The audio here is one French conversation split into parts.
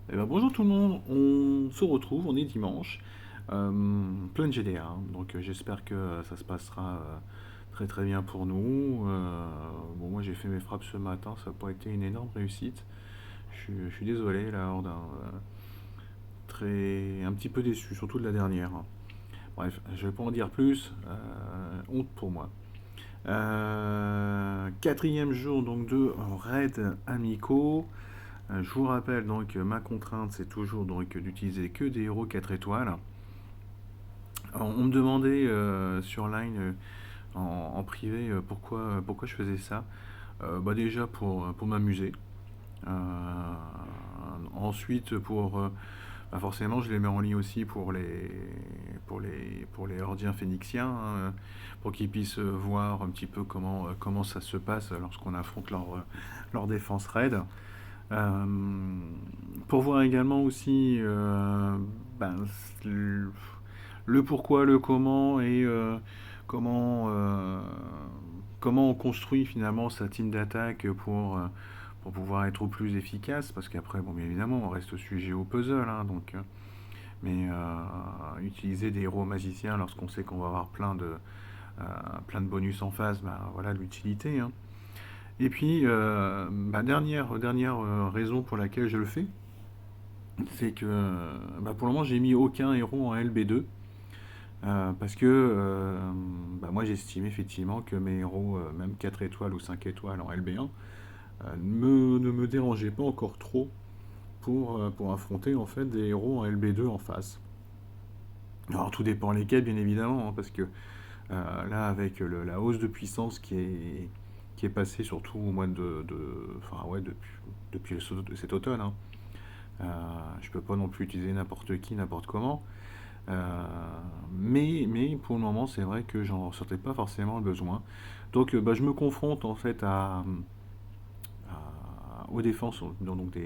Eh ben, bonjour tout le monde, on se retrouve, on est dimanche, plein de GDA, hein. Donc j'espère que ça se passera très très bien pour nous. Bon, moi j'ai fait mes frappes ce matin, ça n'a pas été une énorme réussite. Je suis désolé là, un petit peu déçu, surtout de la dernière, hein. Bref, je vais pas en dire plus, honte pour moi. Quatrième jour donc de raids amicaux. Je vous rappelle donc ma contrainte c'est toujours donc d'utiliser que des héros 4 étoiles. Alors, on me demandait sur Line en privé pourquoi je faisais ça. Bah déjà pour m'amuser. Euh, Ensuite bah forcément je les mets en ligne aussi pour les Hordiens phénixiens, hein, pour qu'ils puissent voir un petit peu comment ça se passe lorsqu'on affronte leur défense raid. Euh, pour voir également aussi ben, le, le pourquoi, le comment et comment, euh, comment on construit finalement sa team d'attaque pour pouvoir être au plus efficace. Parce qu'après, bon, bien évidemment, on reste sujet au puzzle, hein, mais utiliser des héros magiciens lorsqu'on sait qu'on va avoir plein de bonus en face, ben, voilà l'utilité, hein. Et puis, bah, dernière raison pour laquelle je le fais, c'est que bah, pour le moment, j'ai mis aucun héros en LB2. Parce que bah, moi, j'estime effectivement que mes héros, même 4 étoiles ou 5 étoiles en LB1, ne me dérangeaient pas encore trop pour affronter en fait des héros en LB2 en face. Alors tout dépend lesquels, bien évidemment, hein, parce que là, avec la hausse de puissance qui est passée surtout au mois enfin ouais, depuis cet automne, hein, je peux pas non plus utiliser n'importe qui, n'importe comment. Euh, mais pour le moment, c'est vrai que j'en ressentais pas forcément le besoin. Donc bah, je me confronte en fait aux défenses donc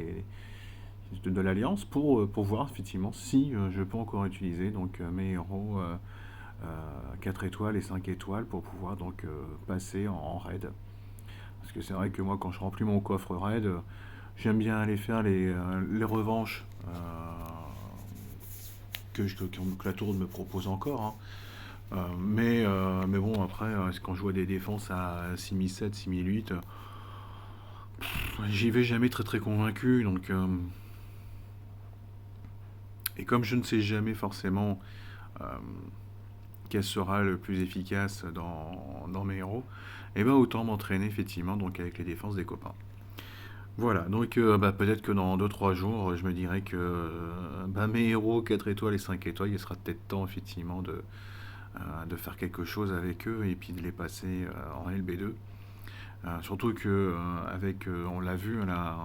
de l'Alliance pour voir effectivement si je peux encore utiliser donc mes héros 4 étoiles et 5 étoiles pour pouvoir donc passer en raid. Parce que c'est vrai que moi, quand je remplis mon coffre raid, j'aime bien aller faire les revanches que la tour me propose encore, hein. Mais bon, après, quand je vois des défenses à 6007, 6008, j'y vais jamais très très convaincu. Et comme je ne sais jamais forcément euh, quel sera le plus efficace dans mes héros, et ben autant m'entraîner effectivement donc avec les défenses des copains. Voilà, donc bah, peut-être que dans 2 3 jours, je me dirais que bah, mes héros 4 étoiles et 5 étoiles, il sera peut-être temps effectivement de faire quelque chose avec eux et puis de les passer en LB2. Surtout que avec, on l'a vu là,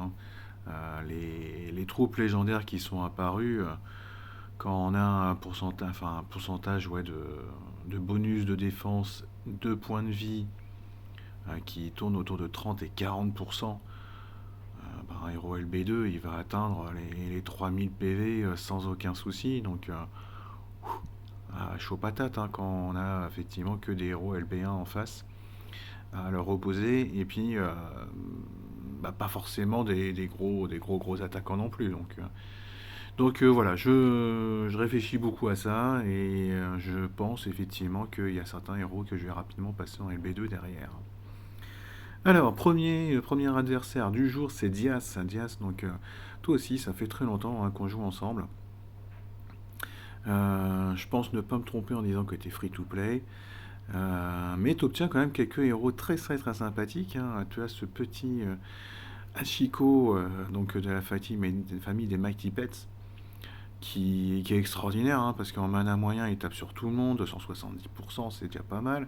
hein, les troupes légendaires qui sont apparues, quand on a un pourcentage ouais, de bonus de défense, de points de vie qui tourne autour de 30 et 40%, bah, un héros LB2 il va atteindre les 3000 PV sans aucun souci. Donc chaud patate, hein, quand on a effectivement que des héros LB1 en face à leur opposer. Et puis bah, pas forcément des gros attaquants non plus. Donc voilà, je réfléchis beaucoup à ça et je pense effectivement qu'il y a certains héros que je vais rapidement passer en LB2 derrière. Alors, premier adversaire du jour, c'est Dias. Dias, donc toi aussi, ça fait très longtemps hein, qu'on joue ensemble. Je pense ne pas me tromper en disant que tu es free to play. Mais tu obtiens quand même quelques héros très très très sympathiques, hein. Tu as ce petit Ashiko donc de la famille des Mighty Pets qui est extraordinaire, hein, parce qu'en mana moyen il tape sur tout le monde, 270% c'est déjà pas mal.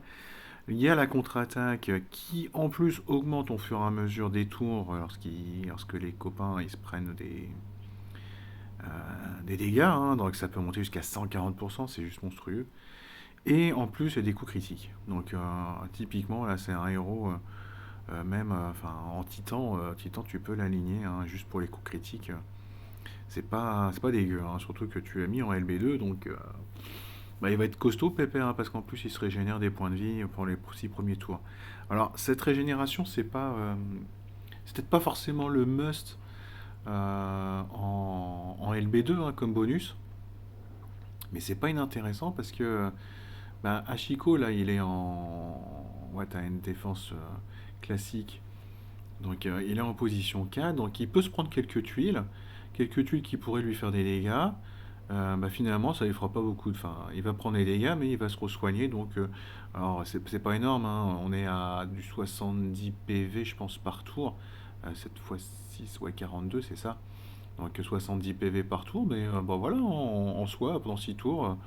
Il y a la contre-attaque qui en plus augmente au fur et à mesure des tours lorsque les copains ils se prennent des dégâts, hein, donc ça peut monter jusqu'à 140%, c'est juste monstrueux. Et en plus, il y a des coups critiques. Donc, typiquement, là, c'est un héros, même enfin, en titan, tu peux l'aligner hein, juste pour les coups critiques. C'est pas dégueu, hein, surtout que tu l'as mis en LB2, donc bah, il va être costaud, Pépère, hein, parce qu'en plus, il se régénère des points de vie pour les 6 premiers tours. Alors, cette régénération, c'est peut-être pas forcément le must LB2 hein, comme bonus. Mais c'est pas inintéressant parce que bah, Hachiko, là, il est en. Ouais, t'as une défense classique. Donc il est en position 4, donc il peut se prendre quelques tuiles qui pourraient lui faire des dégâts. Bah, finalement, ça lui fera pas beaucoup de. Enfin, il va prendre des dégâts, mais il va se re-soigner. Donc, alors, c'est pas énorme, hein, on est à du 70 PV, je pense, par tour. Cette fois 6, ouais, 42, c'est ça. Donc 70 PV par tour, mais bah, voilà, en soi, pendant 6 tours,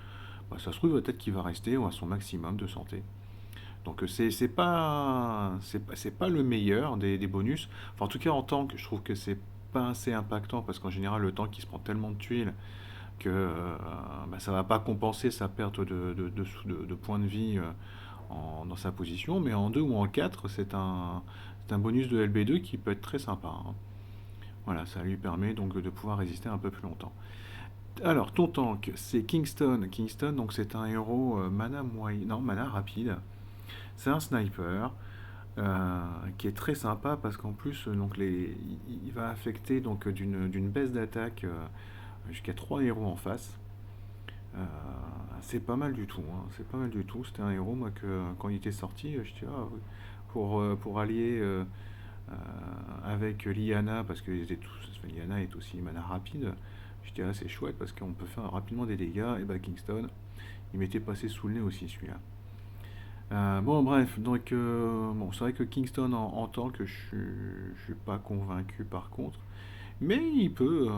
bah, ça se trouve peut-être qu'il va rester à son maximum de santé. Donc c'est pas le meilleur des bonus. Enfin, en tout cas en tank, je trouve que c'est pas assez impactant parce qu'en général le tank il se prend tellement de tuiles que bah, ça va pas compenser sa perte de points de vie dans sa position. Mais en 2 ou en 4 c'est un bonus de LB2 qui peut être très sympa, hein. Voilà, ça lui permet donc de pouvoir résister un peu plus longtemps. Alors, ton tank, c'est Kingston. Kingston, donc c'est un héros mana moyen, non, mana rapide. C'est un sniper qui est très sympa parce qu'en plus, il va affecter donc d'une baisse d'attaque jusqu'à 3 héros en face. Euh, c'est pas mal du tout, hein. C'est pas mal du tout. C'était un héros, moi, que quand il était sorti, je dis, ah, oui, pour allier euh, avec Lyanna, parce que Lyanna est aussi mana rapide, je dirais c'est chouette parce qu'on peut faire rapidement des dégâts. Et bah Kingston, il m'était passé sous le nez aussi celui-là. Bon bref, donc bon, c'est vrai que Kingston en tant que je suis pas convaincu par contre, mais il peut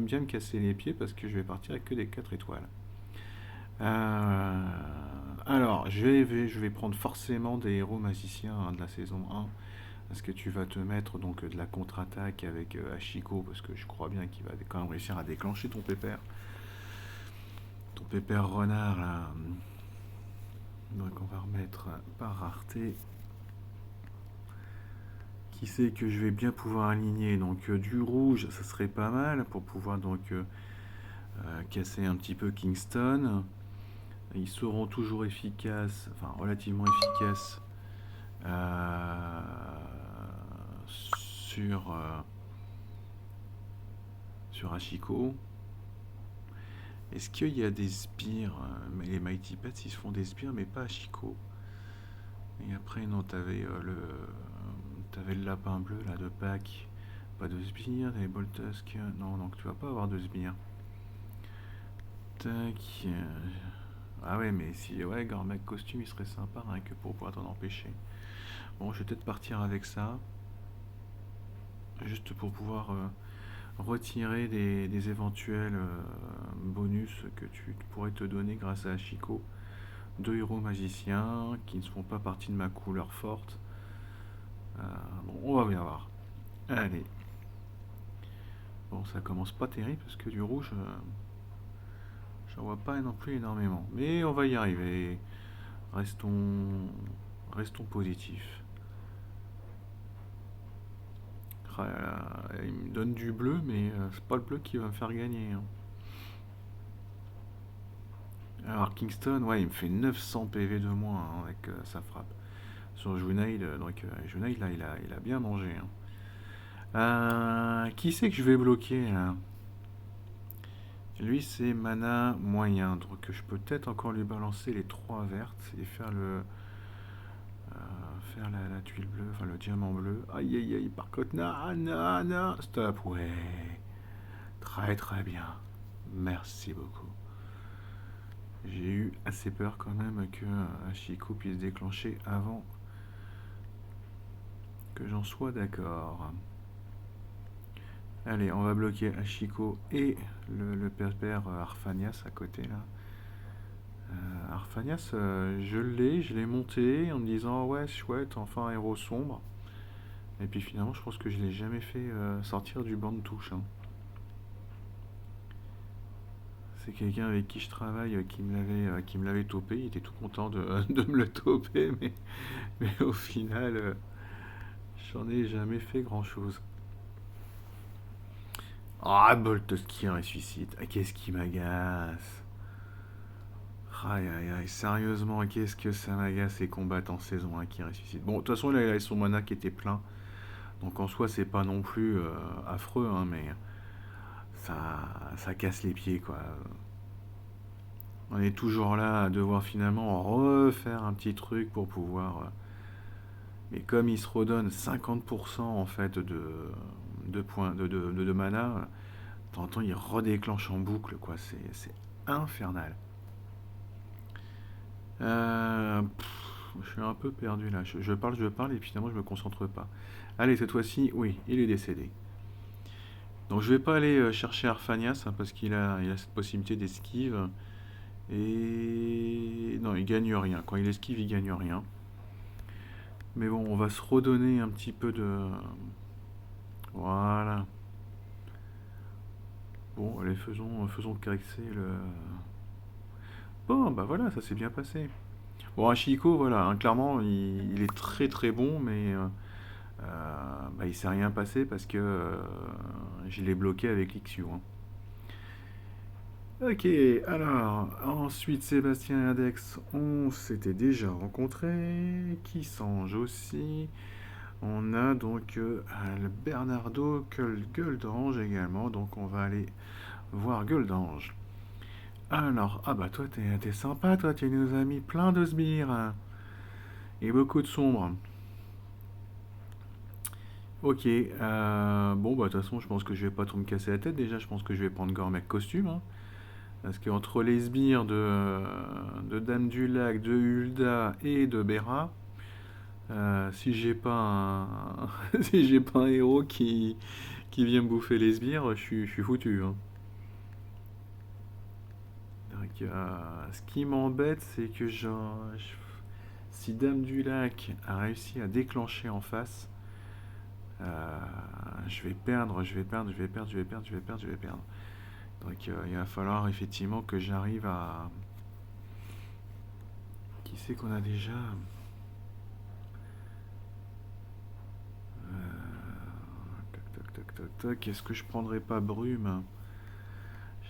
bien me casser les pieds parce que je vais partir avec que des 4 étoiles. Euh, alors, je vais prendre forcément des héros magiciens hein, de la saison 1. Parce que tu vas te mettre donc de la contre-attaque avec Hachiko, parce que je crois bien qu'il va quand même réussir à déclencher ton pépère. Ton pépère renard là. Donc on va remettre par rareté. Qui sait que je vais bien pouvoir aligner. Donc du rouge, ça serait pas mal pour pouvoir donc casser un petit peu Kingston. Ils seront toujours efficaces, enfin relativement efficaces euh, sur Hachiko. Est-ce qu'il y a des sbires? Mais les Mighty Pets, ils se font des sbires, mais pas à Chico. Et après, non, t'avais le lapin bleu, là, de Pâques. Pas de sbires, des Boltusk. Non, donc tu vas pas avoir de sbires. Tac. Ah ouais, mais si, ouais, Gormac costume, il serait sympa, hein, que pour pouvoir t'en empêcher. Bon, je vais peut-être partir avec ça. Juste pour pouvoir retirer des éventuels bonus que tu pourrais te donner grâce à Chico. 2 héros magiciens qui ne font pas partie de ma couleur forte. Bon, on va bien voir. Allez. Bon, ça commence pas terrible parce que du rouge, j'en vois pas non plus énormément. Mais on va y arriver. Restons, restons positifs. Ah là là, il me donne du bleu, mais c'est pas le bleu qui va me faire gagner, hein. Alors Kingston, ouais, il me fait 900 PV de moins hein, avec sa frappe. Sur Junaid, donc Junaid là, il a bien mangé, hein. Qui c'est que je vais bloquer là? Lui c'est mana moyen, donc je peux peut-être encore lui balancer les 3 vertes et faire faire la tuile bleue, enfin le diamant bleu. Aïe aïe aïe, par contre, non, stop, ouais. Très très bien. Merci beaucoup. J'ai eu assez peur quand même que Hachiko puisse déclencher avant que j'en sois d'accord. Allez, on va bloquer Hachiko et le père Arfanias à côté là. Arfanias, je l'ai monté en me disant ouais, chouette, enfin un héros sombre. Et puis finalement, je pense que je l'ai jamais fait sortir du banc de touche, hein. C'est quelqu'un avec qui je travaille qui me l'avait topé. Il était tout content de me le toper, mais au final, j'en ai jamais fait grand chose. Ah, Boltos qui ressuscite. Ah, qu'est-ce qui m'agace. Aïe aïe aïe, sérieusement, qu'est-ce que ça m'agace ces combats en saison 1 qui ressuscitent. Bon, de toute façon, là, il avait son mana qui était plein. Donc en soi, c'est pas non plus affreux, hein, mais ça casse les pieds, quoi. On est toujours là à devoir finalement refaire un petit truc pour pouvoir. Mais comme il se redonne 50% en fait de points de mana, de temps en temps il redéclenche en boucle, quoi. C'est infernal. Je suis un peu perdu là. Je parle et finalement je me concentre pas. Allez, cette fois-ci, oui, il est décédé. Donc je vais pas aller chercher Arfanias hein, parce il a cette possibilité d'esquive. Et non, il gagne rien. Quand il esquive, il gagne rien. Mais bon, on va se redonner un petit peu de. Voilà. Bon, allez, faisons caresser le. Bon, bah voilà, ça s'est bien passé. Bon, Ashiko, voilà, hein, clairement, il est très très bon, mais bah, il s'est rien passé parce que je l'ai bloqué avec l'Ixiu. Hein. Ok, alors, ensuite Sébastien et Index, on s'était déjà rencontrés. Kissange aussi. On a donc le Bernardo Gueldange également, donc on va aller voir Gueldange. Alors, ah bah toi t'es sympa, toi tu nous as mis plein de sbires hein, et beaucoup de sombres. Ok, bon bah de toute façon je pense que je vais pas trop me casser la tête, déjà je pense que je vais prendre Gormek costume, hein, parce qu'entre les sbires de Dame du Lac, de Hulda et de Bera, si j'ai pas si j'ai pas un héros qui vient me bouffer les sbires, je suis foutu. Hein. Donc, ce qui m'embête, c'est que si Dame du Lac a réussi à déclencher en face, euh, je vais perdre, je vais perdre, je vais perdre, je vais perdre, je vais perdre, je vais perdre. Donc il va falloir effectivement que j'arrive à. Qui c'est qu'on a déjà Toc toc toc toc toc. Est-ce que je prendrais pas Brume?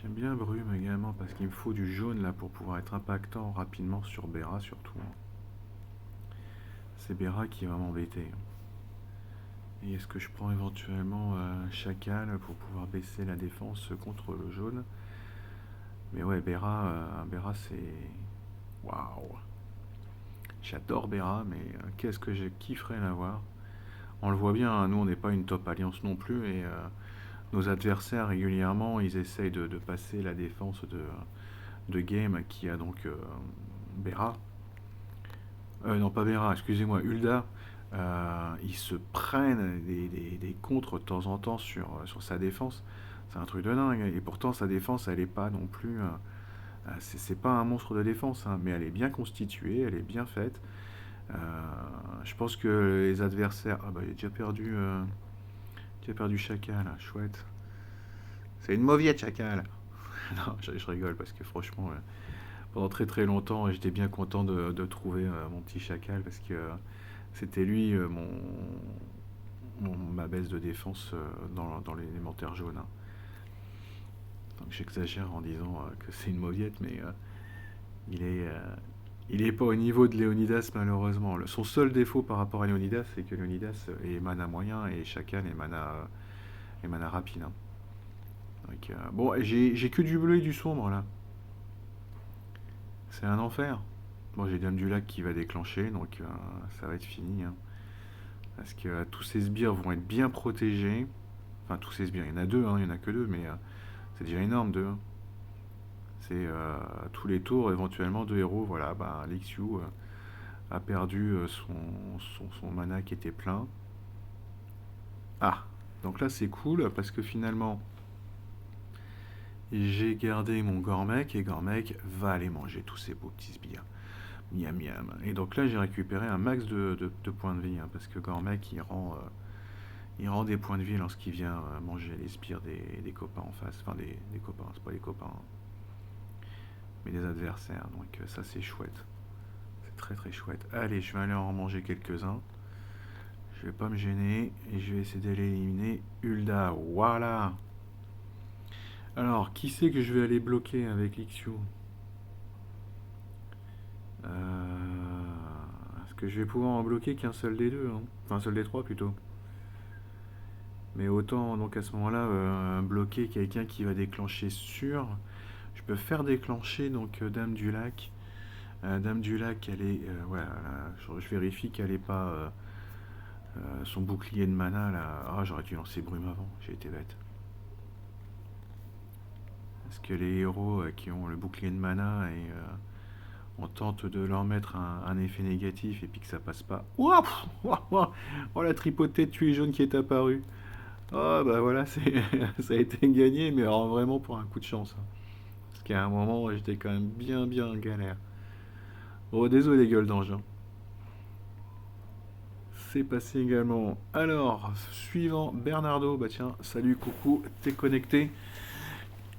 J'aime bien Brume également parce qu'il me faut du jaune là pour pouvoir être impactant rapidement sur Bera surtout. C'est Bera qui va m'embêter. Et est-ce que je prends éventuellement Chacal pour pouvoir baisser la défense contre le jaune? Mais ouais, Bera c'est. Waouh! J'adore Bera, mais qu'est-ce que je kifferais l'avoir. On le voit bien, hein, nous on n'est pas une top alliance non plus, et nos adversaires régulièrement ils essayent de passer la défense de game qui a donc Bera. Non, pas Bera, excusez-moi, Hulda. Ils se prennent des contres de temps en temps sur sa défense. C'est un truc de dingue. Et pourtant, sa défense, elle est pas non plus. C'est pas un monstre de défense, hein, mais elle est bien constituée, elle est bien faite. Euh, je pense que les adversaires. Ah bah, il a déjà perdu Chacal, là, chouette. C'est une mauviette, Chacal. Non, je rigole parce que franchement, pendant très très longtemps, j'étais bien content de trouver mon petit Chacal parce que c'était lui ma baisse de défense dans l'élémentaire jaune. Hein. Donc j'exagère en disant que c'est une mauviette, mais il est, il est pas au niveau de Léonidas malheureusement. Son seul défaut par rapport à Léonidas, c'est que Léonidas est mana moyen et Chacal est mana rapide. Hein. Donc, bon, j'ai que du bleu et du sombre là. C'est un enfer. Bon, j'ai Dame du Lac qui va déclencher, donc ça va être fini. Hein. Parce que tous ces sbires vont être bien protégés. Enfin, tous ces sbires, il y en a deux, hein, il y en a que deux, mais c'est déjà énorme, deux. Hein. C'est tous les tours, éventuellement, deux héros. Voilà, bah, Lixiu a perdu son mana qui était plein. Ah, donc là c'est cool parce que finalement j'ai gardé mon Gormek et Gormek va aller manger tous ces beaux petits sbires. Miam miam. Et donc là j'ai récupéré un max de points de vie hein, parce que Gormek il rend des points de vie lorsqu'il vient manger les sbires des copains en face. Enfin des copains, c'est pas des copains, hein, mais des adversaires. Donc ça c'est chouette. C'est très très chouette. Allez, je vais aller en manger quelques-uns. Je vais pas me gêner et je vais essayer d'aller éliminer Hulda. Voilà. Alors, qui c'est que je vais aller bloquer avec l'Ixiu? euh... Est-ce que je vais pouvoir en bloquer qu'un seul des deux hein. Enfin, un seul des trois plutôt. Mais autant donc à ce moment-là bloquer quelqu'un qui va déclencher sur. Je peux faire déclencher donc Dame du Lac. Dame du Lac, elle est. Ouais, je vérifie qu'elle n'est pas. Son bouclier de mana là. Ah, j'aurais dû lancer Brume avant, j'ai été bête. Parce que les héros qui ont le bouclier de mana et on tente de leur mettre un effet négatif et puis que ça passe pas. Ouah, oh la tripotée de tuer jaune qui est apparue. Oh bah voilà, ça a été gagné, mais alors vraiment pour un coup de chance, hein. Parce qu'à un moment, j'étais quand même bien en galère. Oh, désolé, gueule d'ange, hein. C'est passé également. Alors, suivant, Bernardo. Bah tiens, salut, coucou, t'es connecté.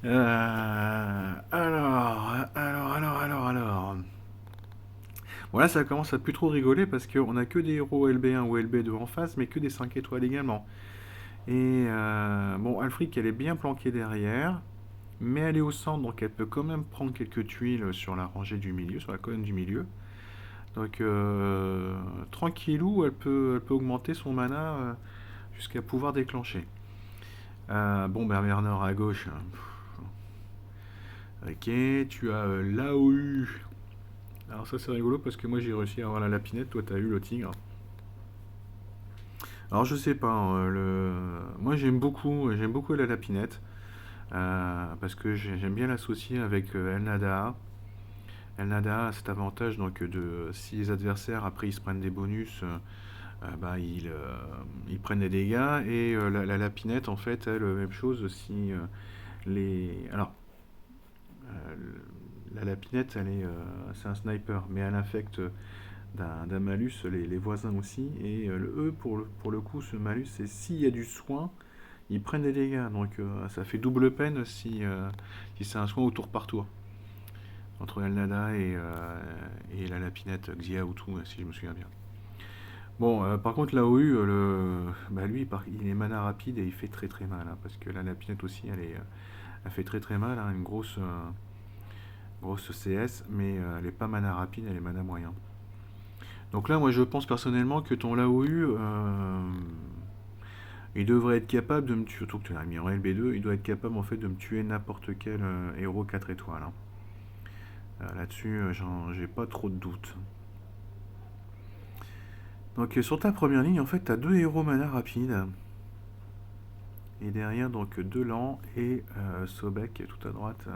Alors. Bon là, ça commence à plus trop rigoler parce qu'on a que des héros LB1 ou LB2 en face, mais que des 5 étoiles également. Et bon, Alfric, elle est bien planquée derrière, mais elle est au centre, donc elle peut quand même prendre quelques tuiles sur la rangée du milieu, sur la colonne du milieu. Donc tranquillou, elle peut augmenter son mana jusqu'à pouvoir déclencher. Bon, ben Bernard à gauche. Ok, tu as l'AOU. Alors ça c'est rigolo parce que moi j'ai réussi à avoir la lapinette, toi t'as eu le tigre. Alors je sais pas, hein, moi j'aime beaucoup la lapinette parce que j'aime bien l'associer avec El Nada. El Nada a cet avantage donc de si les adversaires après ils se prennent des bonus, bah, ils prennent des dégâts et la lapinette en fait elle même chose si alors euh, la lapinette c'est un sniper mais elle infecte d'un malus les voisins aussi et eux pour le coup ce malus c'est s'il y a du soin ils prennent des dégâts donc ça fait double peine si c'est un soin au tour par tour entre El Nada et la lapinette Xia ou tout si je me souviens bien. Bon, par contre, la OU, bah lui, il est mana rapide et il fait très mal, hein, parce que la lapinette aussi, elle fait très mal, hein, une grosse CS, mais elle est pas mana rapide, elle est mana moyen. Donc là, moi, je pense personnellement que ton Laou, il devrait être capable de me tuer, surtout que tu l'as mis en LB2, il doit être capable en fait de me tuer n'importe quel héros 4 étoiles, hein. Là-dessus, j'ai pas trop de doutes. Donc sur ta première ligne, en fait, tu as deux héros mana rapides. Et derrière, donc, Delan et Sobek tout à droite,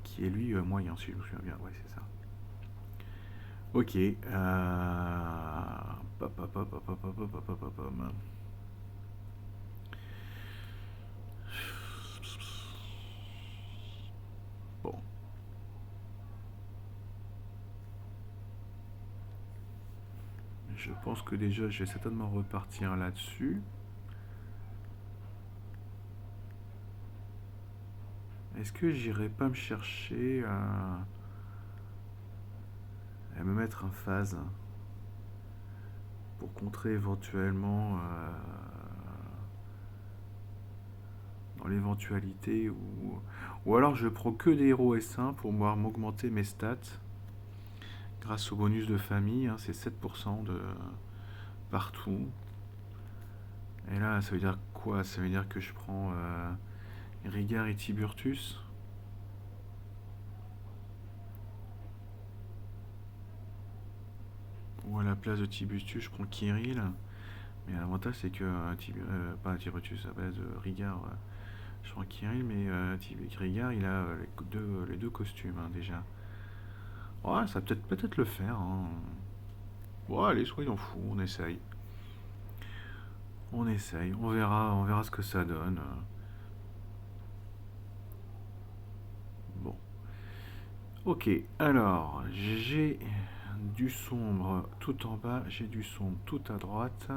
qui est lui moyen, si je me souviens bien. Ouais, c'est ça. Ok. Bon. Je pense que déjà, je vais certainement repartir là-dessus. Est-ce que j'irai pas me chercher à me mettre en phase pour contrer éventuellement dans l'éventualité ou alors je prends que des héros S1 pour pouvoir m'augmenter mes stats grâce au bonus de famille, hein, c'est 7% de partout. Et là, ça veut dire quoi? Ça veut dire que je prends Rigard et Tiburtus. Ou à la place de Tiburtus, je prends Kirill. Mais l'avantage, c'est que pas Tiburtus, à base de Rigard, je prends Kirill, mais Rigard, il a les deux costumes, hein, déjà. Ouais, ça peut-être le faire, hein. Bon, allez, soyons fous, on essaye. On verra ce que ça donne. Bon. Ok, alors, j'ai du sombre tout en bas, j'ai du sombre tout à droite.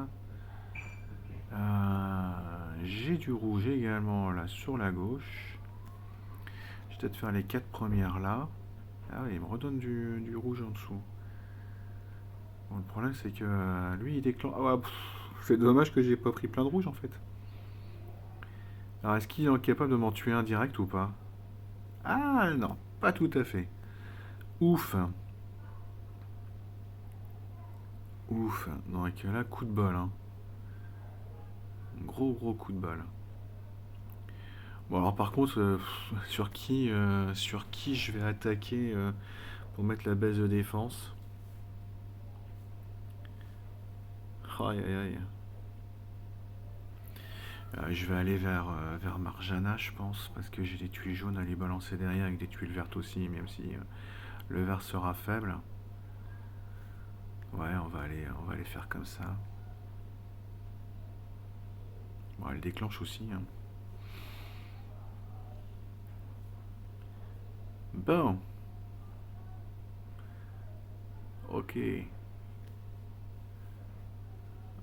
J'ai du rouge également là sur la gauche. Je vais peut-être faire les 4 premières là. Ah oui, il me redonne du rouge en dessous. Bon, le problème c'est que lui il déclenche. Ah ouais, c'est dommage que j'ai pas pris plein de rouge en fait. Alors est-ce qu'il est capable de m'en tuer un direct ou pas? Ah non, pas tout à fait. Ouf. Ouf. Donc là, coup de bol, hein. Gros gros coup de balle. Bon alors par contre, sur qui je vais attaquer pour mettre la baisse de défense? Aïe aïe aïe. Je vais aller vers Marjana, je pense, parce que j'ai des tuiles jaunes à les balancer derrière avec des tuiles vertes aussi, même si le vert sera faible. Ouais, on va aller faire comme ça. Bon, elle déclenche aussi, hein. Bon, ok.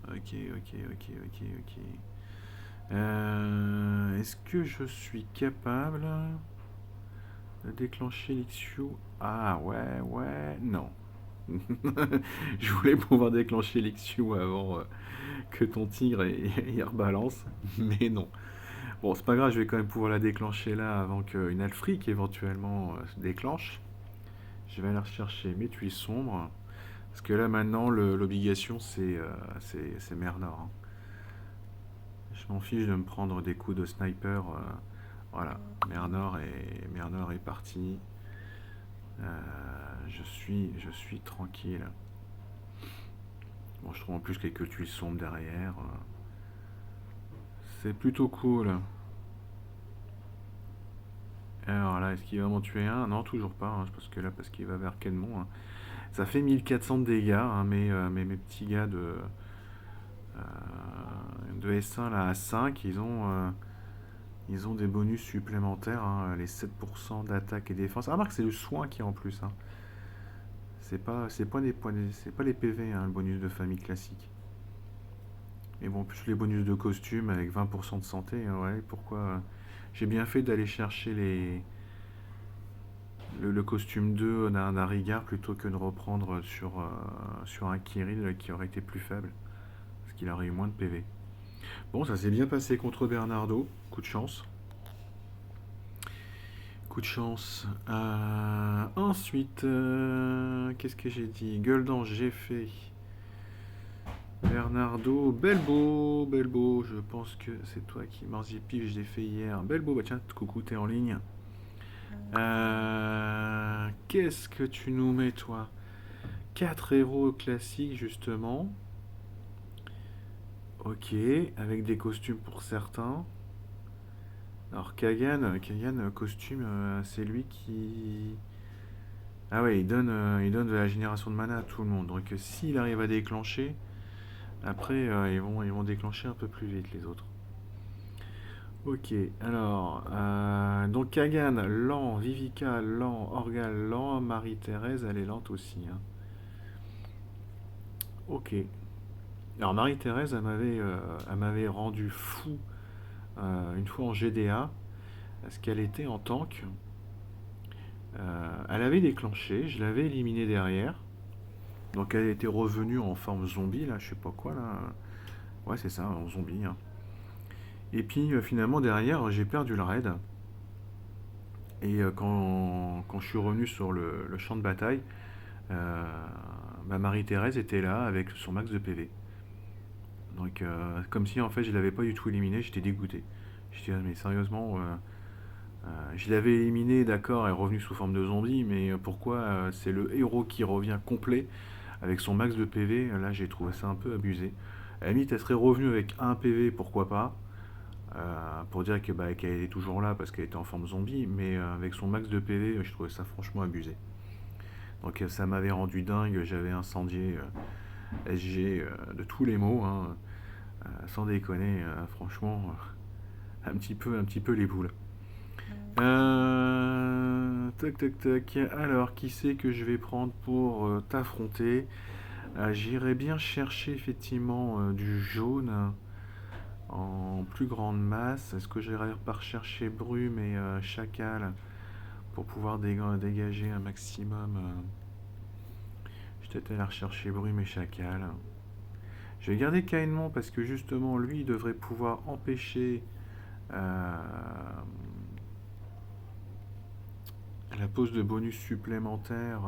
Ok, ok, ok, ok, ok. Est-ce que je suis capable de déclencher l'Ixiu? Ah ouais, ouais, non. Je voulais pouvoir déclencher l'Ixiu avant que ton tigre y rebalance, mais non. Bon, c'est pas grave, je vais quand même pouvoir la déclencher là avant qu'une Alfric éventuellement se déclenche. Je vais aller rechercher mes tuiles sombres. Parce que là maintenant, l'obligation c'est Mernor, hein. Je m'en fiche de me prendre des coups de sniper. Voilà, Mernor est parti. Je suis tranquille. Bon, je trouve en plus quelques tuiles sombres derrière. C'est plutôt cool. Alors là, est-ce qu'il va m'en tuer un? Non, toujours pas, hein, parce qu'il va vers Kenmont, hein. Ça fait 1400 de dégâts, hein, mais mes petits gars de S1 là, à 5, ils ont des bonus supplémentaires, hein, les 7% d'attaque et défense. Ah, remarque, c'est le soin qui est en plus, hein. C'est pas les points, c'est pas les PV, hein, le bonus de famille classique. Mais bon, plus les bonus de costume avec 20% de santé, hein, ouais, pourquoi. J'ai bien fait d'aller chercher le costume 2 d'un Rigard plutôt que de reprendre sur un Kirill qui aurait été plus faible, parce qu'il aurait eu moins de PV. Bon, ça s'est bien passé contre Bernardo, coup de chance. Coup de chance. Ensuite, qu'est-ce que j'ai dit? Gueule d'ange, j'ai fait. Bernardo, Belbo, Belbo, je pense que c'est toi qui Marzipi, je l'ai fait hier. Belbo, bah tiens, coucou, t'es en ligne. Qu'est-ce que tu nous mets, toi? 4 héros classiques, justement. Ok, avec des costumes pour certains. Alors, Kagan costume, c'est lui qui. Ah ouais, il donne de la génération de mana à tout le monde. Donc, s'il arrive à déclencher, après, ils vont déclencher un peu plus vite les autres. Ok, alors, donc Kagan, lent, Vivica, lent, Orgal, lent, Marie-Thérèse, elle est lente aussi, hein. Ok. Alors Marie-Thérèse, elle m'avait rendu fou une fois en GDA, parce qu'elle était en tank. Elle avait déclenché, je l'avais éliminée derrière. Donc elle était revenue en forme zombie, là, je sais pas quoi, là. Ouais, c'est ça, en zombie, hein. Et puis finalement, derrière, j'ai perdu le raid. Et quand je suis revenu sur le champ de bataille, euh, Marie-Thérèse était là avec son max de PV. Donc, comme si en fait je l'avais pas du tout éliminé, j'étais dégoûté. Je dis, ah, mais sérieusement, je l'avais éliminé, d'accord, elle est revenue sous forme de zombie, mais pourquoi c'est le héros qui revient complet avec son max de PV? Là, j'ai trouvé ça un peu abusé. À la limite, elle serait revenue avec un PV, pourquoi pas, pour dire qu'elle était toujours là parce qu'elle était en forme zombie, mais avec son max de PV, je trouvais ça franchement abusé. Donc ça m'avait rendu dingue, j'avais incendié SG de tous les mots, hein, sans déconner, franchement, un petit peu les boules. Tac tac tac. Alors, qui c'est que je vais prendre pour t'affronter? J'irai bien chercher effectivement du jaune en plus grande masse. Est-ce que j'irai pas rechercher brume et chacal pour pouvoir dégager un maximum? Je vais peut-être aller rechercher brume et chacal. Je vais garder Kainmon parce que justement lui il devrait pouvoir empêcher euh, la pose de bonus supplémentaire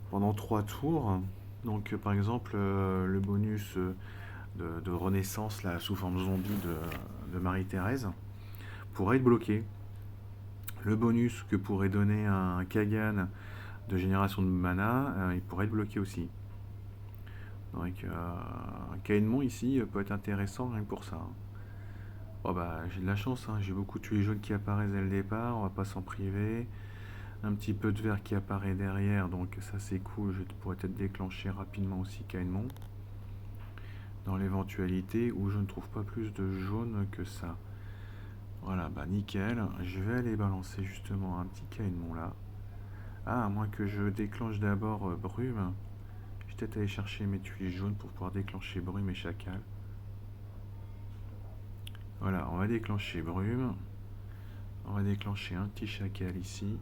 pendant 3 tours. Donc par exemple le bonus de renaissance là, sous forme zombie de Marie-Thérèse pourrait être bloqué. Le bonus que pourrait donner un Kagan de génération de mana, il pourrait être bloqué aussi. Donc, Caïdemon ici peut être intéressant rien que pour ça. Oh bah, j'ai de la chance, hein. J'ai beaucoup tué les jaunes qui apparaissent dès le départ, on va pas s'en priver. Un petit peu de vert qui apparaît derrière, donc ça c'est cool, je pourrais peut-être déclencher rapidement aussi Caïdemon. Dans l'éventualité où je ne trouve pas plus de jaune que ça. Voilà, bah nickel. Je vais aller balancer justement un petit Caïdemon là. Ah, à moins que je déclenche d'abord Brume. Je vais peut-être aller chercher mes tuiles jaunes pour pouvoir déclencher Brume et Chacal. Voilà, on va déclencher Brume. On va déclencher un petit Chacal ici.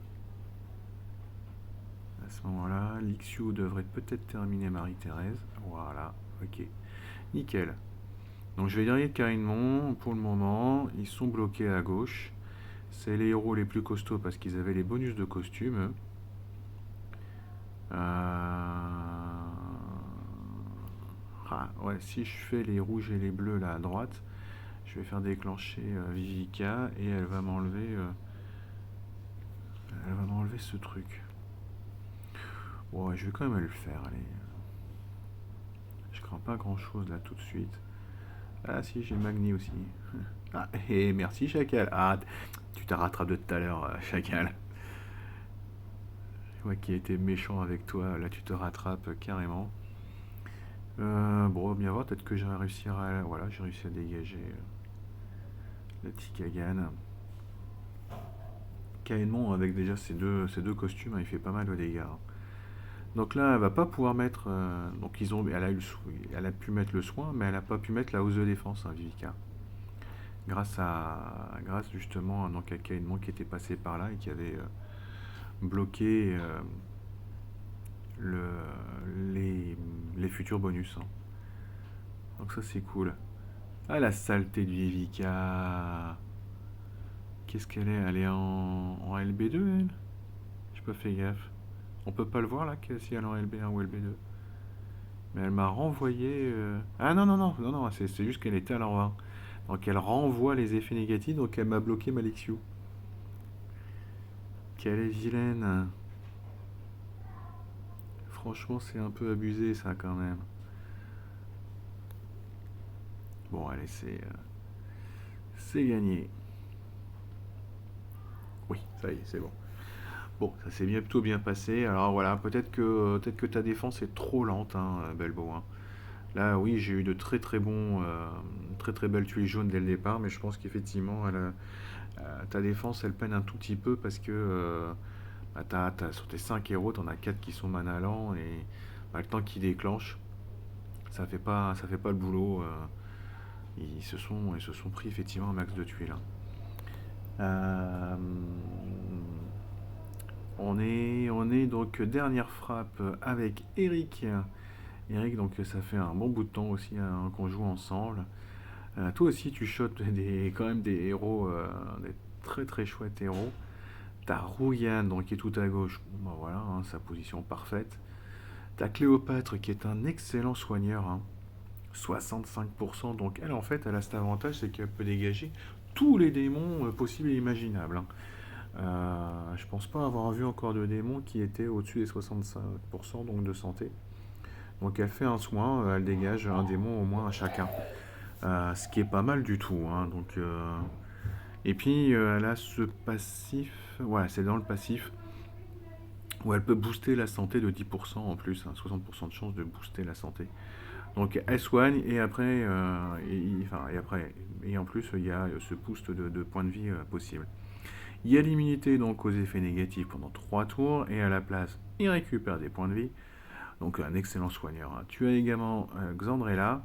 À ce moment-là, Lixiou devrait peut-être terminer Marie-Thérèse. Voilà, ok. Nickel. Donc je vais derrière Caïdemon pour le moment. Ils sont bloqués à gauche. C'est les héros les plus costauds parce qu'ils avaient les bonus de costume. Ah, ouais, si je fais les rouges et les bleus là à droite, je vais faire déclencher Vivica et elle va m'enlever ce truc. Ouais, je vais quand même le faire, allez. Je crains pas grand chose là tout de suite. Ah si, j'ai Magni aussi. Ah, et merci Chacal. Ah, tu t'as rattrapé de tout à l'heure, Chacal. Moi qui ai été méchant avec toi, là tu te rattrapes carrément. Bon, bien voir, peut-être que j'ai réussi à... Voilà, j'ai réussi à dégager le petit Kagan. Caïdemon avec déjà ces deux costumes, hein, il fait pas mal de dégâts, hein. Donc là, elle va pas pouvoir mettre... donc elle a pu mettre le soin, mais elle a pas pu mettre la hausse de défense, hein, Vivica. Grâce justement donc, à Caïdemon qui était passé par là et qui avait bloqué le, les futurs bonus, hein. Donc ça c'est cool. Ah la saleté de Vivica. Qu'est-ce qu'elle est? Elle est en LB2 elle? J'ai pas fait gaffe. On peut pas le voir là si elle est en LB1 ou LB2. Mais elle m'a renvoyé. Ah non, non, non, non, non, c'est juste qu'elle était à l'envers. Donc elle renvoie les effets négatifs, donc elle m'a bloqué Malexiou. Quelle est vilaine. Franchement, c'est un peu abusé ça quand même. Bon, allez, c'est gagné. Oui, ça y est, c'est bon. Bon, ça s'est plutôt bien passé. Alors voilà, peut-être que ta défense est trop lente, hein, Belbo, hein. Là, oui, j'ai eu de très très bons, très très belles tuiles jaunes dès le départ, mais je pense qu'effectivement, ta défense, elle peine un tout petit peu parce que bah, sur tes 5 héros, t'en as 4 qui sont mana lents et bah, le temps qu'ils déclenchent, ça fait pas le boulot. Ils se sont pris effectivement un max de tuiles, hein. Euh, on est donc dernière frappe avec Eric. Eric, donc ça fait un bon bout de temps aussi, hein, qu'on joue ensemble. Toi aussi, tu shottes quand même des héros, des très très chouettes héros. T'as Rouyan, donc qui est tout à gauche. Bon, bah voilà, hein, sa position parfaite. T'as Cléopâtre qui est un excellent soigneur, hein, 65%. Donc elle, en fait, elle a cet avantage, c'est qu'elle peut dégager tous les démons possibles et imaginables, hein. Je pense pas avoir vu encore de démons qui étaient au-dessus des 65% donc de santé. Donc elle fait un soin, elle dégage un démon au moins à chacun. Ce qui est pas mal du tout, hein. Donc, et puis elle a ce passif, ouais, c'est dans le passif, où elle peut booster la santé de 10% en plus, hein, 60% de chance de booster la santé. Donc elle soigne et après, et en plus il y a ce boost de points de vie possible. Il y a l'immunité donc aux effets négatifs pendant 3 tours et à la place il récupère des points de vie. Donc un excellent soigneur, hein. Tu as également Xandrella.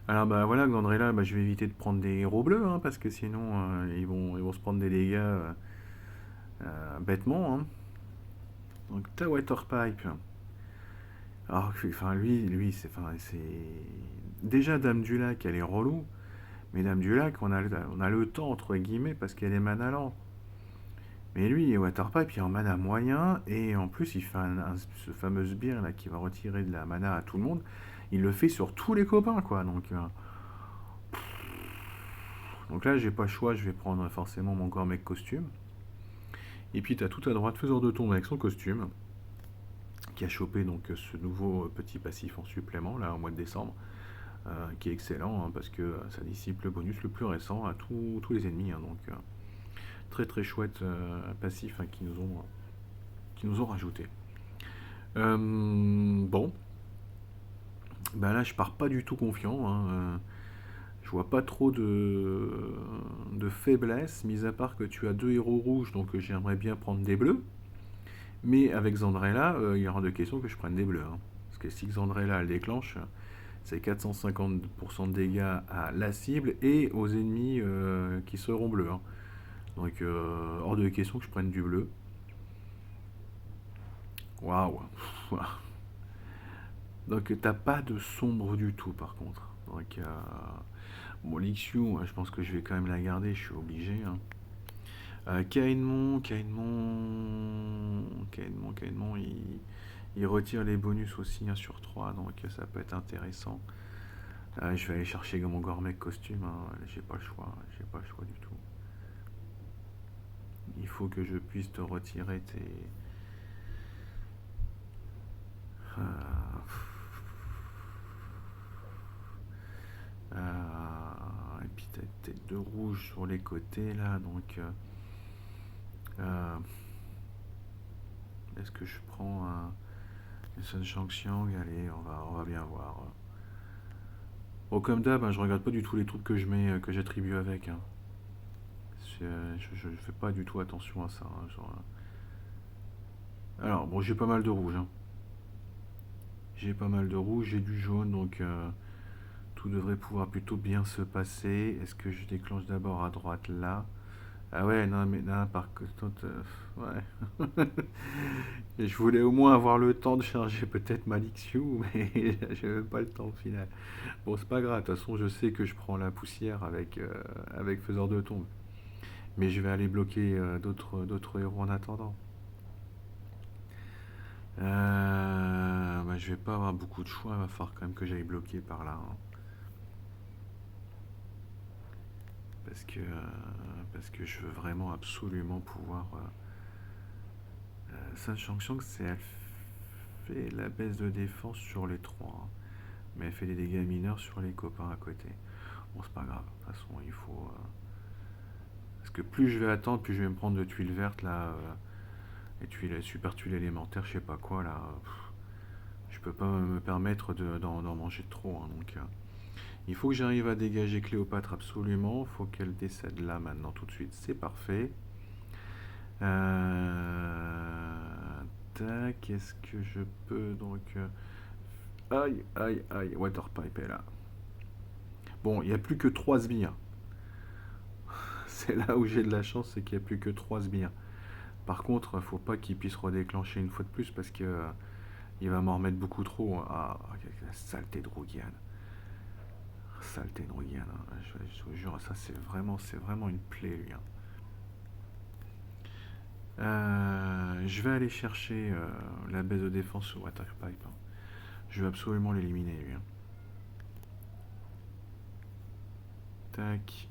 Alors bah voilà, Xandrella, bah, je vais éviter de prendre des héros bleus, hein, parce que sinon ils vont se prendre des dégâts bêtement, hein. Donc ta Waterpipe. Alors enfin c'est déjà Dame du Lac, elle est relou, mais Dame du Lac on a le temps entre guillemets parce qu'elle est mana lente. Mais lui, Waterpipe, il est en mana moyen, et en plus, il fait ce fameux sbire là qui va retirer de la mana à tout le monde. Il le fait sur tous les copains, quoi. Donc là, j'ai pas le choix, je vais prendre forcément mon Gormec costume. Et puis, t'as tout à droite, Faiseur de Tombe avec son costume, qui a chopé donc ce nouveau petit passif en supplément, là, au mois de décembre, qui est excellent, hein, parce que ça dissipe le bonus le plus récent à tous les ennemis. Hein, donc, très très chouette passif, hein, qui nous ont rajouté. Bon, ben là je pars pas du tout confiant. Hein, je vois pas trop de faiblesse, mis à part que tu as deux héros rouges, donc j'aimerais bien prendre des bleus. Mais avec Zandrella, il y aura de questions que je prenne des bleus. Hein. Parce que si Zandrella elle déclenche, c'est 450% de dégâts à la cible et aux ennemis qui seront bleus. Hein. Donc hors de question que je prenne du bleu. Waouh. Donc t'as pas de sombre du tout par contre. Donc bon, Lixiu, je pense que je vais quand même la garder, je suis obligé. Hein. Caïnmon, il retire les bonus aussi, hein, sur 3, donc ça peut être intéressant. Je vais aller chercher mon Gormec costume, hein. J'ai pas le choix, j'ai pas le choix du tout. Il faut que je puisse te retirer tes... Euh, et puis t'as deux rouges sur les côtés là, donc est-ce que je prends un Sun Shang-Xiang? Allez, on va bien voir. Bon, comme d'hab, hein, je regarde pas du tout les troupes que je mets, que j'attribue avec. Hein. Je fais pas du tout attention à ça. Hein, alors, bon, j'ai pas mal de rouge. Hein. J'ai pas mal de rouge, j'ai du jaune, donc tout devrait pouvoir plutôt bien se passer. Est-ce que je déclenche d'abord à droite là? Ah ouais, non, mais non, par contre, ouais. Et je voulais au moins avoir le temps de charger peut-être ma Lixiu, mais j'ai même pas le temps au final. Bon, c'est pas grave, de toute façon, je sais que je prends la poussière avec Faiseur de Tombe. Mais je vais aller bloquer d'autres héros en attendant. Bah, je vais pas avoir beaucoup de choix, il va falloir quand même que j'aille bloquer par là. Hein. Parce que je veux vraiment absolument pouvoir... Sun Shang-Shang, elle fait la baisse de défense sur les 3. Hein. Mais elle fait des dégâts mineurs sur les copains à côté. Bon, c'est pas grave, de toute façon, il faut... Parce que plus je vais attendre, plus je vais me prendre de tuiles vertes, là... et tuiles, super tuiles élémentaires, je sais pas quoi, là... je peux pas me permettre d'en manger trop, hein, donc... il faut que j'arrive à dégager Cléopâtre absolument. Il faut qu'elle décède là maintenant tout de suite. C'est parfait. Tac, est-ce que je peux donc... aïe, aïe, aïe, Waterpipe est là. Bon, il n'y a plus que 3 sbires. C'est là où j'ai de la chance, c'est qu'il n'y a plus que 3 sbires. Par contre, faut pas qu'il puisse redéclencher une fois de plus parce que il va m'en remettre beaucoup trop. Ah, la saleté de Rougian. Saleté de Rougian. Hein. Je vous jure, ça c'est vraiment une plaie, lui. Hein. Je vais aller chercher la baisse de défense sur Waterpipe. Hein. Je vais absolument l'éliminer, lui. Hein. Tac.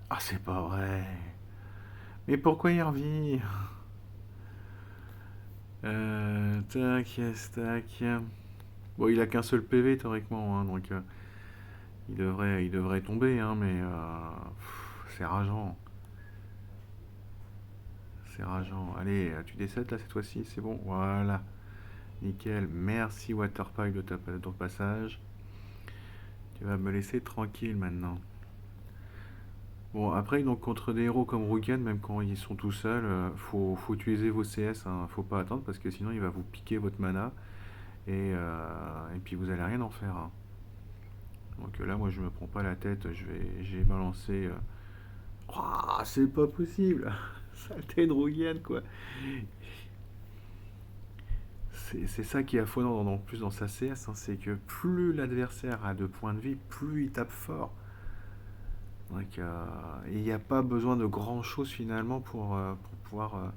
Ah, c'est pas vrai. Mais pourquoi il revient? Tac, yes, tac. Bon, il a qu'un seul PV théoriquement, hein, donc il devrait tomber, hein, mais c'est rageant. C'est rageant. Allez, tu décèdes là cette fois-ci, c'est bon. Voilà. Nickel. Merci Waterpipe de ton passage. Tu vas me laisser tranquille maintenant. Bon, après, donc contre des héros comme Rugen, même quand ils sont tout seuls, faut utiliser vos CS, hein, faut pas attendre parce que sinon il va vous piquer votre mana et puis vous allez rien en faire. Hein. Donc là, moi je me prends pas la tête, j'ai balancé. Oh, c'est pas possible! Saleté de Rugen, quoi! C'est ça qui est affolant en plus dans sa CS, hein, c'est que plus l'adversaire a de points de vie, plus il tape fort. Donc, et il n'y a pas besoin de grand chose finalement pour pouvoir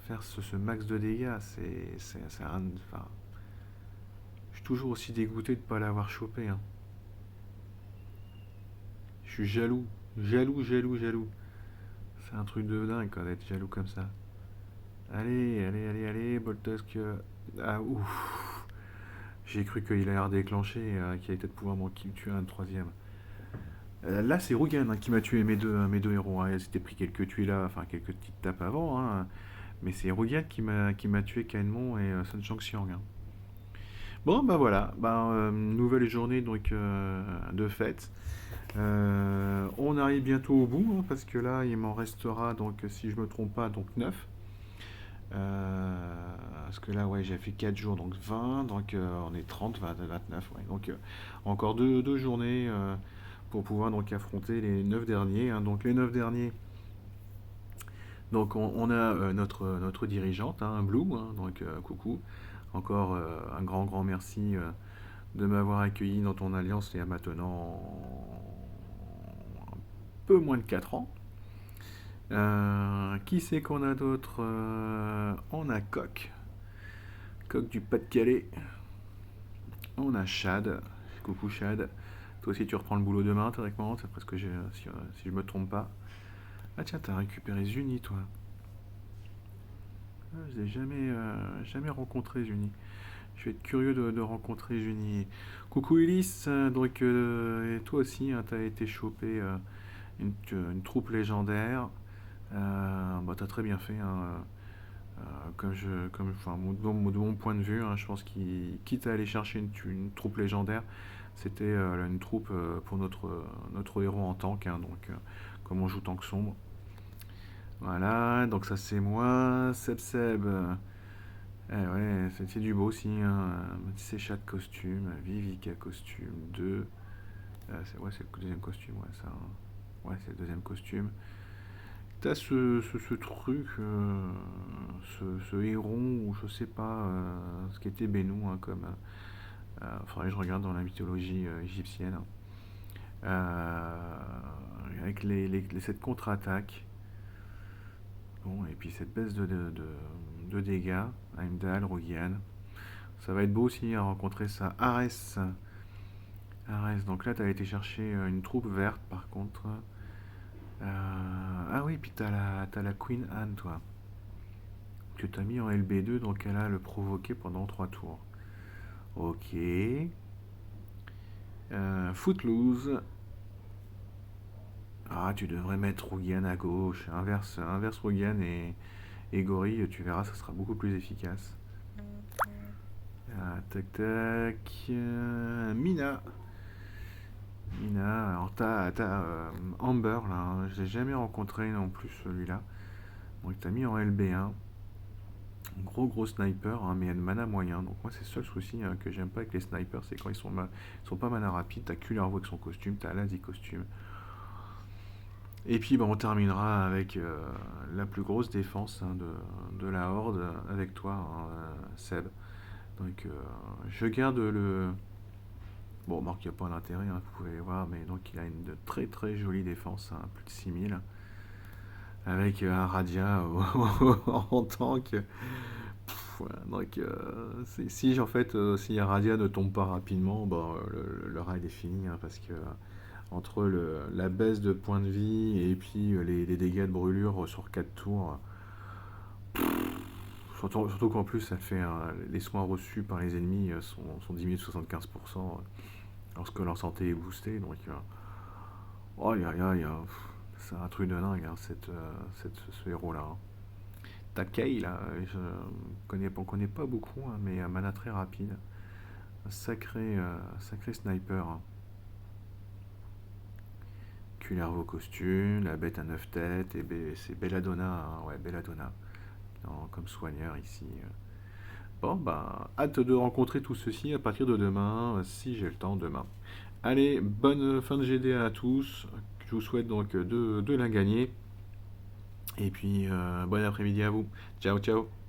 faire ce max de dégâts. Enfin, je suis toujours aussi dégoûté de ne pas l'avoir chopé, hein. Je suis jaloux, jaloux, jaloux, jaloux. C'est un truc de dingue quoi, d'être jaloux comme ça. Allez, allez, allez, allez, Boltosk. Ah ouf. J'ai cru qu'il allait redéclencher, qu'il allait peut-être pouvoir m'en tuer un troisième. Là, c'est Rugan hein, qui m'a tué mes deux héros, hein. Ils s'étaient pris quelques tués là, enfin quelques petites tapes avant, hein. Mais c'est Rugan qui m'a tué Kainmon et Sun Changxiang, hein. Bon, bah voilà, bah, nouvelle journée donc de fête. On arrive bientôt au bout, hein, parce que là, il m'en restera, donc si je me trompe pas, donc 9. Parce que là, ouais, j'ai fait 4 jours, donc 20, donc on est 30, 20, 29, ouais. Donc encore deux journées pour pouvoir donc affronter les 9 derniers, hein. Donc les 9 derniers, donc on a notre dirigeante, hein, Blue, hein, donc coucou. Encore un grand grand merci de m'avoir accueilli dans ton alliance il y a maintenant un peu moins de 4 ans. Qui c'est qu'on a d'autre? On a Coq. Coq du Pas-de-Calais. On a Chad. Coucou Chad. Toi aussi tu reprends le boulot demain théoriquement, c'est presque si je me trompe pas. Ah tiens, t'as récupéré Zuni toi. Ah, je l'ai jamais rencontré Zuni. Je vais être curieux de rencontrer Zuni. Coucou Ulysse, donc et toi aussi, hein, t'as été chopé une troupe légendaire. Bah, t'as très bien fait, hein. Enfin, de mon point de vue, hein, je pense qu'il quitte à aller chercher une troupe légendaire, c'était une troupe pour notre héros en tank, hein, donc comme on joue tank sombre. Voilà, donc ça c'est moi, Seb. Ouais, c'est du beau aussi, hein. Séchat de costume, Vivica costume 2. Ouais, c'est le deuxième costume, ouais, ça, hein. Ouais, c'est le deuxième costume. T'as ce truc, ce héron, ou je sais pas ce qu'était Bénou, hein, comme. Faudrait que je regarde dans la mythologie égyptienne, hein. Avec cette contre-attaque. Bon, et puis cette baisse de dégâts, Heimdall, Rogian. Ça va être beau aussi à rencontrer ça. Ares. Ares, donc là, tu as été chercher une troupe verte par contre. Ah oui, puis t'as la Queen Anne, toi. Que t'as mis en LB2, donc elle a le provoqué pendant 3 tours. Ok. Footloose. Ah, tu devrais mettre Rogian à gauche. Inverse Rogian et Gorille, tu verras, ça sera beaucoup plus efficace. Tac tac. Mina. Mina, alors t'as Amber là, hein, je l'ai jamais rencontré non plus celui-là. Donc t'as mis en LB1. Gros sniper, hein, mais il y a de mana moyen. Donc moi c'est le seul souci hein, que j'aime pas avec les snipers, c'est quand ils sont pas mana rapides. T'as Killer avec son costume, t'as Lazy costume. Et puis bah, on terminera avec la plus grosse défense hein, de la horde avec toi, hein, Seb. Donc je garde le. Bon, Marc, il n'y a pas d'intérêt, hein, vous pouvez voir, mais donc il a une très très jolie défense, hein, plus de 6000, avec un Radia en tank. Voilà, donc si en fait, si un Radia ne tombe pas rapidement, bon, le raid est fini, hein, parce que entre la baisse de points de vie et puis les dégâts de brûlure sur 4 tours, surtout qu'en plus ça fait les soins reçus par les ennemis sont diminués de 75% lorsque leur santé est boostée. Donc, oh, c'est un truc de dingue, hein, ce héros-là, hein. Takai, là, on connaît pas beaucoup, hein, mais un mana très rapide. Un sacré sniper, hein. Culervo costume, la bête à 9 têtes, et c'est Belladonna, hein, ouais, Belladonna, comme soigneur ici. Bon, bah, hâte de rencontrer tout ceci à partir de demain, si j'ai le temps demain. Allez, bonne fin de GDA à tous. Je vous souhaite donc de la gagner. Et puis, bon après-midi à vous. Ciao, ciao.